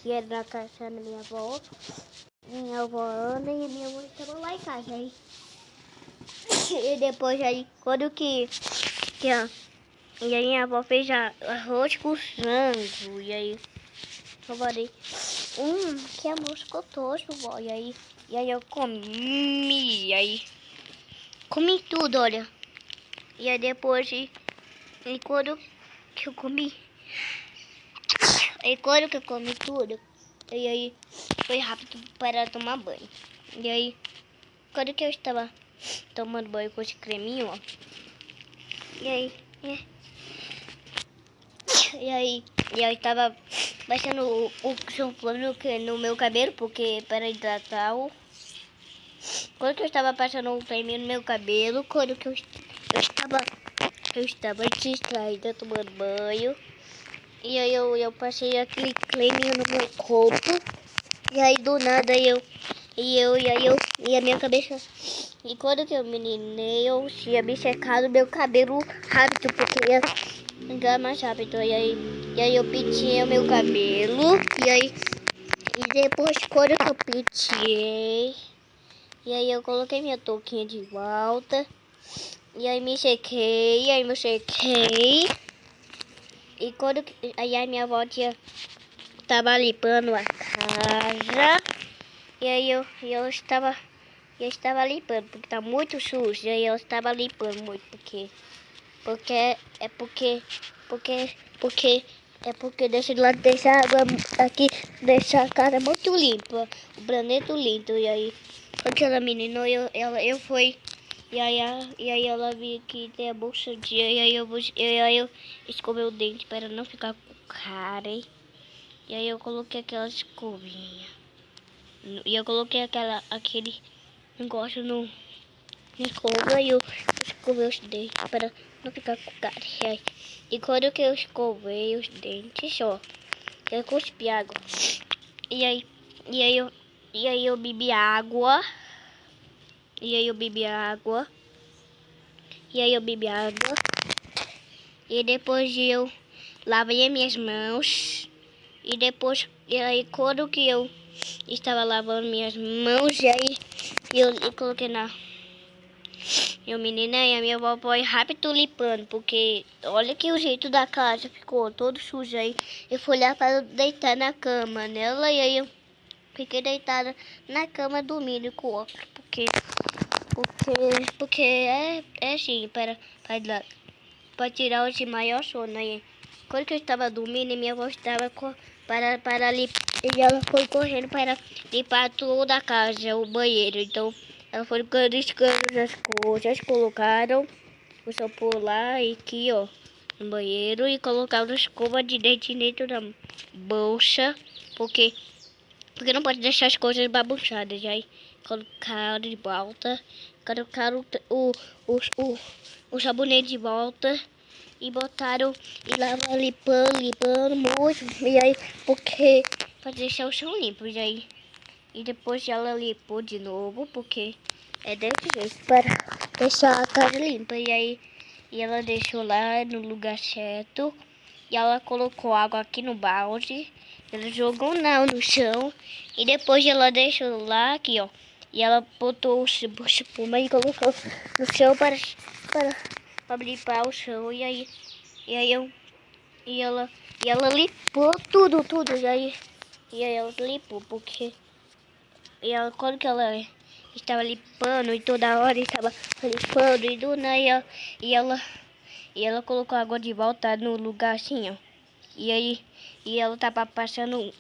que era na casa da minha avó. Minha avó Ana e minha mãe estavam lá em casa. Aí, e depois aí, quando que e aí minha avó fez arroz com frango. E aí eu falei, que arroz gostoso, vó. E aí eu comi. E aí comi tudo, olha. E aí depois, e quando que eu comi, tudo, e aí foi rápido para tomar banho. E aí, quando que eu estava tomando banho com esse creminho, ó. E aí eu estava passando o shampoo no meu cabelo, porque para hidratar o... Quando que eu estava passando o creminho no meu cabelo, quando que eu estava distraída tomando banho. E aí eu passei aquele creminho no meu corpo. E aí do nada e a minha cabeça. E quando que eu meninei, eu tinha me secado meu cabelo rápido, porque ia ficar mais rápido. E aí eu penteei o meu cabelo. E depois quando que eu penteei, e aí eu coloquei minha touquinha de volta. E aí me sequei, E quando aí a minha avó estava limpando a casa. E aí eu estava limpando, porque tá muito sujo. E aí eu estava limpando muito, porque desse lado dessa água aqui, dessa casa é muito limpa, o planeta lindo. E aí aquela menina, eu fui. E aí ela viu que tem a bolsa de... E aí eu escovei o dente para não ficar com cara, hein? E aí eu coloquei aquela escovinha. E eu coloquei aquele negócio na escova. E eu escovei os dentes para não ficar com cara. E quando que eu escovei os dentes, ó, eu cuspi água. E aí eu bebi água. E depois eu lavei as minhas mãos. E aí quando que eu estava lavando minhas mãos, e aí eu coloquei eu menina, e a minha avó foi rápido limpando, porque olha que o jeito da casa ficou todo sujo. Aí eu fui lá para deitar na cama nela, e aí eu fiquei deitada na cama dormindo com óculos, porque é assim, para tirar esse maior sono. Aí quando que eu estava dormindo, minha avó estava para limpar, e ela foi correndo para limpar toda a casa, o banheiro. Então ela foi riscando as coisas, colocaram o shampoo lá e aqui, ó, no banheiro, e colocaram a escova de dente dentro da bolsa, porque não pode deixar as coisas bagunçadas. E aí colocaram de volta, colocaram o sabonete de volta e botaram e lá limpando muito. E aí, porque para deixar o chão limpo. E depois ela limpou de novo, porque é desse jeito, para deixar a casa limpa. E ela deixou lá no lugar certo. E ela colocou água aqui no balde. Ela jogou no chão. E depois ela deixou lá aqui, ó. E ela botou o espuma e colocou no chão para limpar o chão. E ela limpou tudo. E aí ela limpou, porque... E ela, quando que ela estava limpando, e toda hora estava limpando, e do nada, e ela colocou a água de volta no lugar assim, ó. E ela tava passando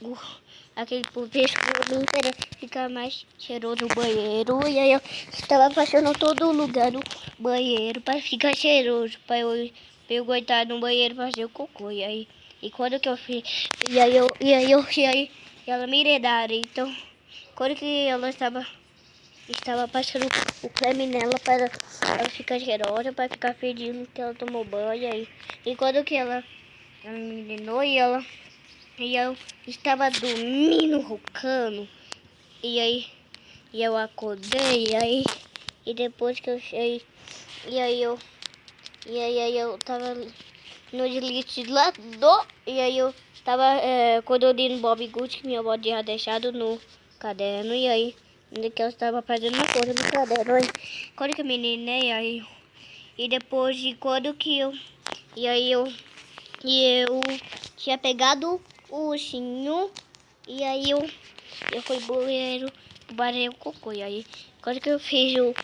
aquele pescoço para ficar mais cheiroso no banheiro. E aí eu estava passando todo lugar no banheiro para ficar cheiroso, para eu aguentar no banheiro fazer o cocô. E quando que eu fiz, e aí ela me heredaram. Então quando que ela estava passando o creme nela para ela ficar cheirosa, para ficar fedendo que ela tomou banho. E quando que ela me ensinou, e eu estava dormindo, roncando. E eu acordei, e depois que eu cheguei, e aí eu tava no desligador. E aí eu quando eu li no Bob Good que minha avó tinha deixado no caderno, e aí, que eu estava fazendo uma coisa no caderno, aí, quando que eu meninei, aí, e depois de quando que eu, e aí eu tinha pegado o ursinho, e aí eu fui pro banheiro, o cocô, e aí, quando que eu fiz o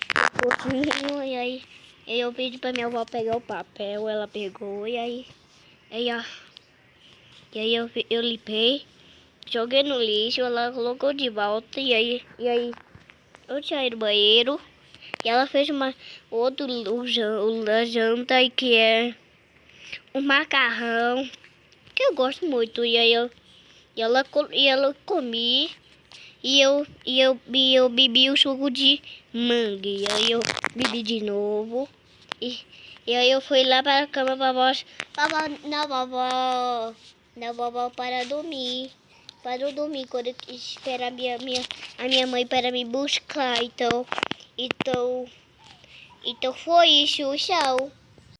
ursinho, e aí eu pedi pra minha avó pegar o papel, ela pegou, e aí eu limpei, joguei no lixo, ela colocou de volta, e aí eu tinha ido no banheiro, e ela fez a janta, e que é um macarrão, que eu gosto muito, e aí ela comi, e eu bebi o suco de manga, e aí eu bebi de novo, e aí eu fui lá para a cama na vovó para dormir. Para eu dormir quando eu esperar a minha mãe para me buscar. Então foi isso, tchau.